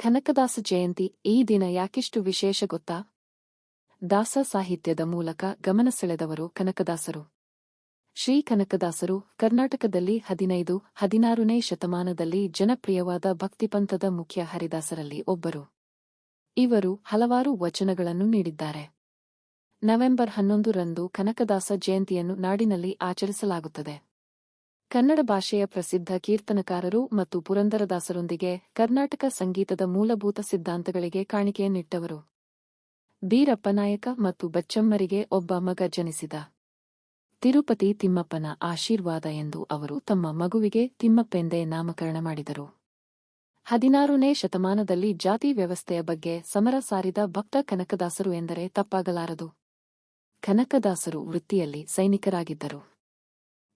ಕನಕದಾಸ ಜಯಂತಿ ಈ ದಿನ ಯಾಕಿಷ್ಟು ವಿಶೇಷ ಗೊತ್ತಾ? ದಾಸ ಸಾಹಿತ್ಯದ ಮೂಲಕ ಗಮನ ಸೆಳೆದವರು ಕನಕದಾಸರು. ಶ್ರೀ ಕನಕದಾಸರು ಕರ್ನಾಟಕದಲ್ಲಿ 15-16ನೇ ಶತಮಾನದಲ್ಲಿ ಜನಪ್ರಿಯವಾದ ಭಕ್ತಿಪಂಥದ ಮುಖ್ಯ ಹರಿದಾಸರಲ್ಲಿ ಒಬ್ಬರು. ಇವರು ಹಲವಾರು ವಚನಗಳನ್ನು ನೀಡಿದ್ದಾರೆ. ನವೆಂಬರ್ 11ರಂದು ಕನಕದಾಸ ಜಯಂತಿಯನ್ನು ನಾಡಿನಲ್ಲಿ ಆಚರಿಸಲಾಗುತ್ತದೆ. ಕನ್ನಡ ಭಾಷೆಯ ಪ್ರಸಿದ್ಧ ಕೀರ್ತನಕಾರರು ಮತ್ತು ಪುರಂದರದಾಸರೊಂದಿಗೆ ಕರ್ನಾಟಕ ಸಂಗೀತದ ಮೂಲಭೂತ ಸಿದ್ಧಾಂತಗಳಿಗೆ ಕಾಣಿಕೆಯನ್ನಿಟ್ಟವರು. ಬೀರಪ್ಪನಾಯಕ ಮತ್ತು ಬಚ್ಚಮ್ಮರಿಗೆ ಒಬ್ಬ ಮಗ ಜನಿಸಿದ. ತಿರುಪತಿ ತಿಮ್ಮಪ್ಪನ ಆಶೀರ್ವಾದ ಎಂದು ಅವರು ತಮ್ಮ ಮಗುವಿಗೆ ತಿಮ್ಮಪ್ಪೆಂದೇ ನಾಮಕರಣ ಮಾಡಿದರು. 16ನೇ ಶತಮಾನದಲ್ಲಿ ಜಾತಿ ವ್ಯವಸ್ಥೆಯ ಬಗ್ಗೆ ಸಮರ ಸಾರಿದ ಭಕ್ತ ಕನಕದಾಸರು ಎಂದರೆ ತಪ್ಪಾಗಲಾರದು. ಕನಕದಾಸರು ವೃತ್ತಿಯಲ್ಲಿ ಸೈನಿಕರಾಗಿದ್ದರು.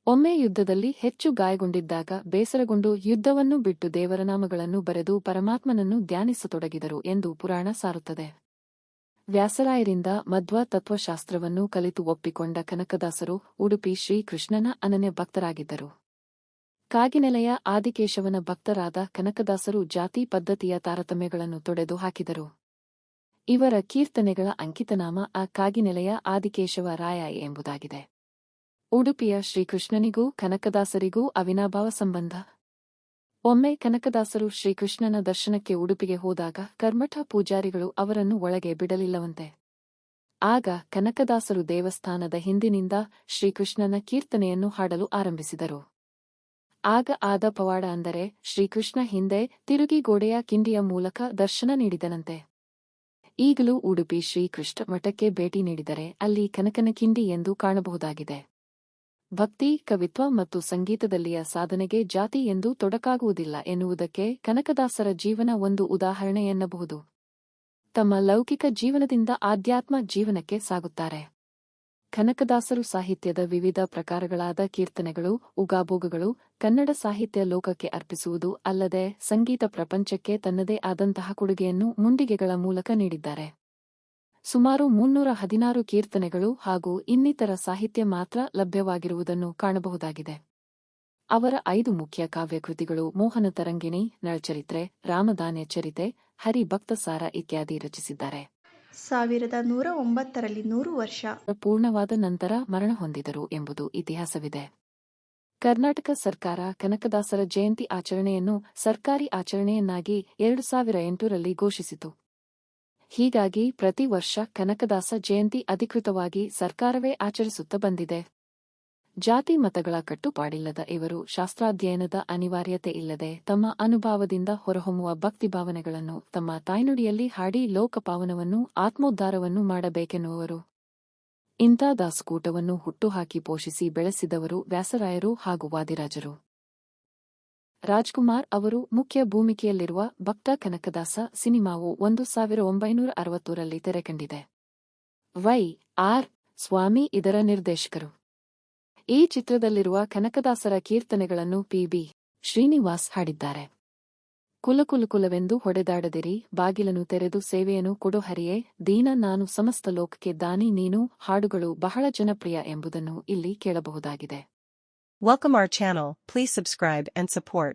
ಒಮ್ಮೆ ಯುದ್ಧದಲ್ಲಿ ಹೆಚ್ಚು ಗಾಯಗೊಂಡಿದ್ದಾಗ ಬೇಸರಗೊಂಡು ಯುದ್ಧವನ್ನು ಬಿಟ್ಟು ದೇವರ ನಾಮಗಳನ್ನು ಬರೆದು ಪರಮಾತ್ಮನನ್ನು ಧ್ಯಾನಿಸತೊಡಗಿದರು ಎಂದು ಪುರಾಣ ಸಾರುತ್ತದೆ. ವ್ಯಾಸರಾಯರಿಂದ ಮಧ್ವ ತತ್ವಶಾಸ್ತ್ರವನ್ನು ಕಲಿತು ಒಪ್ಪಿಕೊಂಡ ಕನಕದಾಸರು ಉಡುಪಿ ಶ್ರೀಕೃಷ್ಣನ ಅನನ್ಯ ಭಕ್ತರಾಗಿದ್ದರು. ಕಾಗಿನೆಲೆಯ ಆದಿಕೇಶವನ ಭಕ್ತರಾದ ಕನಕದಾಸರು ಜಾತಿ ಪದ್ಧತಿಯ ತಾರತಮ್ಯಗಳನ್ನು ತೊಡೆದು ಹಾಕಿದರು. ಇವರ ಕೀರ್ತನೆಗಳ ಅಂಕಿತನಾಮ ಆ ಕಾಗಿನೆಲೆಯ ಆದಿಕೇಶವ ರಾಯ ಎಂಬುದಾಗಿದೆ. ಉಡುಪಿಯ ಶ್ರೀಕೃಷ್ಣನಿಗೂ ಕನಕದಾಸರಿಗೂ ಅವಿನಾಭಾವ ಸಂಬಂಧ. ಒಮ್ಮೆ ಕನಕದಾಸರು ಶ್ರೀಕೃಷ್ಣನ ದರ್ಶನಕ್ಕೆ ಉಡುಪಿಗೆ ಹೋದಾಗ ಕರ್ಮಠ ಪೂಜಾರಿಗಳು ಅವರನ್ನು ಒಳಗೆ ಬಿಡಲಿಲ್ಲವಂತೆ. ಆಗ ಕನಕದಾಸರು ದೇವಸ್ಥಾನದ ಹಿಂದಿನಿಂದ ಶ್ರೀಕೃಷ್ಣನ ಕೀರ್ತನೆಯನ್ನು ಹಾಡಲು ಆರಂಭಿಸಿದರು. ಆಗ ಆದ ಪವಾಡ ಅಂದರೆ ಶ್ರೀಕೃಷ್ಣ ಹಿಂದೆ ತಿರುಗಿ ಗೋಡೆಯ ಕಿಂಡಿಯ ಮೂಲಕ ದರ್ಶನ ನೀಡಿದನಂತೆ. ಈಗಲೂ ಉಡುಪಿ ಶ್ರೀಕೃಷ್ಣ ಮಠಕ್ಕೆ ಭೇಟಿ ನೀಡಿದರೆ ಅಲ್ಲಿ ಕನಕನ ಕಿಂಡಿ ಎಂದು ಕಾಣಬಹುದಾಗಿದೆ. ಭಕ್ತಿ, ಕವಿತ್ವ ಮತ್ತು ಸಂಗೀತದಲ್ಲಿಯ ಸಾಧನೆಗೆ ಜಾತಿ ಎಂದೂ ತೊಡಕಾಗುವುದಿಲ್ಲ ಎನ್ನುವುದಕ್ಕೆ ಕನಕದಾಸರ ಜೀವನ ಒಂದು ಉದಾಹರಣೆ ಎನ್ನಬಹುದು. ತಮ್ಮ ಲೌಕಿಕ ಜೀವನದಿಂದ ಆಧ್ಯಾತ್ಮ ಜೀವನಕ್ಕೆ ಸಾಗುತ್ತಾರೆ. ಕನಕದಾಸರು ಸಾಹಿತ್ಯದ ವಿವಿಧ ಪ್ರಕಾರಗಳಾದ ಕೀರ್ತನೆಗಳು, ಉಗಾಭೋಗಗಳು, ಕನ್ನಡ ಸಾಹಿತ್ಯ ಲೋಕಕ್ಕೆ ಅರ್ಪಿಸುವುದು ಅಲ್ಲದೆ ಸಂಗೀತ ಪ್ರಪಂಚಕ್ಕೆ ತನ್ನದೇ ಆದಂತಹ ಕೊಡುಗೆಯನ್ನು ಮುಂಡಿಗೆಗಳ ಮೂಲಕ ನೀಡಿದ್ದಾರೆ. ಸುಮಾರು 316 ಕೀರ್ತನೆಗಳು ಹಾಗೂ ಇನ್ನಿತರ ಸಾಹಿತ್ಯ ಮಾತ್ರ ಲಭ್ಯವಾಗಿರುವುದನ್ನು ಕಾಣಬಹುದಾಗಿದೆ. ಅವರ 5 ಮುಖ್ಯ ಕಾವ್ಯಕೃತಿಗಳು ಮೋಹನ ತರಂಗಿಣಿ, ನಳಚರಿತ್ರೆ, ರಾಮಧಾನ್ಯ ಚರಿತೆ, ಹರಿಭಕ್ತಸಾರ ಇತ್ಯಾದಿ ರಚಿಸಿದ್ದಾರೆ. 1109ರಲ್ಲಿ 100 ವರ್ಷ ಪೂರ್ಣವಾದ ನಂತರ ಮರಣ ಹೊಂದಿದರು ಎಂಬುದು ಇತಿಹಾಸವಿದೆ. ಕರ್ನಾಟಕ ಸರ್ಕಾರ ಕನಕದಾಸರ ಜಯಂತಿ ಆಚರಣೆಯನ್ನು ಸರ್ಕಾರಿ ಆಚರಣೆಯನ್ನಾಗಿ 2008ರಲ್ಲಿ ಘೋಷಿಸಿತು. ಹೀಗಾಗಿ ಪ್ರತಿ ವರ್ಷ ಕನಕದಾಸ ಜಯಂತಿ ಅಧಿಕೃತವಾಗಿ ಸರ್ಕಾರವೇ ಆಚರಿಸುತ್ತಾ ಬಂದಿದೆ. ಜಾತಿ ಮತಗಳ ಕಟ್ಟುಪಾಡಿಲ್ಲದ ಇವರು ಶಾಸ್ತ್ರಾಧ್ಯಯನದ ಅನಿವಾರ್ಯತೆ ಇಲ್ಲದೆ ತಮ್ಮ ಅನುಭವದಿಂದ ಹೊರಹೊಮ್ಮುವ ಭಕ್ತಿಭಾವನೆಗಳನ್ನು ತಮ್ಮ ತಾಯ್ನುಡಿಯಲ್ಲಿ ಹಾಡಿ ಲೋಕಪಾವನವನ್ನು ಆತ್ಮೋದ್ಧಾರವನ್ನು ಮಾಡಬೇಕೆನ್ನುವರು. ಇಂಥ ದಾಸಕೂಟವನ್ನು ಹುಟ್ಟುಹಾಕಿ ಪೋಷಿಸಿ ಬೆಳೆಸಿದವರು ವ್ಯಾಸರಾಯರು ಹಾಗೂ ವಾದಿರಾಜರು. ರಾಜ್ಕುಮಾರ್ ಅವರು ಮುಖ್ಯ ಭೂಮಿಕೆಯಲ್ಲಿರುವ ಭಕ್ತ ಕನಕದಾಸ ಸಿನಿಮಾವು 1960ರಲ್ಲಿ ತೆರೆಕಂಡಿದೆ. ವೈ. ಆರ್. ಸ್ವಾಮಿ ಇದರ ನಿರ್ದೇಶಕರು. ಈ ಚಿತ್ರದಲ್ಲಿರುವ ಕನಕದಾಸರ ಕೀರ್ತನೆಗಳನ್ನು ಪಿ.ಬಿ. ಶ್ರೀನಿವಾಸ್ ಹಾಡಿದ್ದಾರೆ. ಕುಲಕುಲಕುಲವೆಂದು ಹೊಡೆದಾಡದಿರಿ, ಬಾಗಿಲನು ತೆರೆದು ಸೇವೆಯನ್ನು ಕೊಡು ಹರಿಯೇ, ದೀನ ನಾನು ಸಮಸ್ತ ಲೋಕಕ್ಕೆ ದಾನಿ ನೀನು ಹಾಡುಗಳು ಬಹಳ ಜನಪ್ರಿಯ ಎಂಬುದನ್ನು ಇಲ್ಲಿ ಕೇಳಬಹುದಾಗಿದೆ. Welcome our channel, please subscribe and support.